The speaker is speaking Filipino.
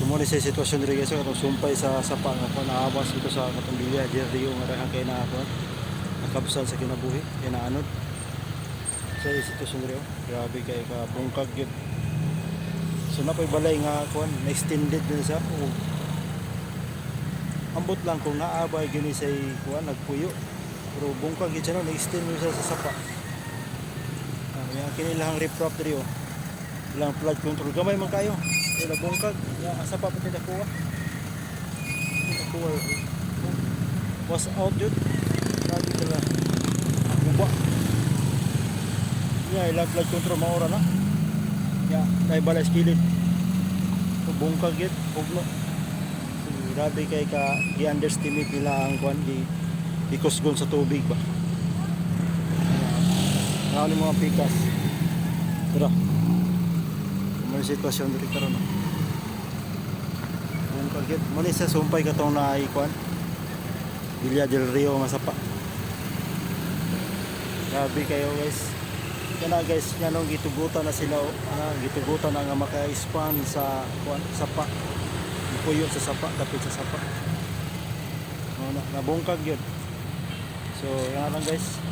Sumuli sa sitwasyon diri guys, katong sumpay sa sapa nga ko naawas ito sa katong bilya diri nga daghang kay na ako nakabsal sa kinabuhi kay naanod sa sitwasyon diri. Grabe kay ka bungkag gyud. So napoy balay nga kuan na extended din sa ambot lang kung naabay gini sa kuan nagpuyo, pero bungkag gyud siya na extend siya sa sapa. Yan kini lang riprap diri ilang flood control gamay man kayo ila bungkag ya asa pa pati nakuha was out yun lagi nila buba ya ilang flood control maura na ya dahil balay skilid bungkag yun pugno. Grabe kay ka i-underestimate nila ang kwan ikusgon sa tubig ba ano mga pikas tara may sitwasyon dito karon kung kagit mali sa sumpay katong na ikuan Villa del Rio nga sapa. Grabe kayo guys kana guys nganong gitugutan na sila gitugutan na nga maka-expand sa kuan sapa puyo sa sapa dapit sa sapa nabungkag yun. So yan lang guys.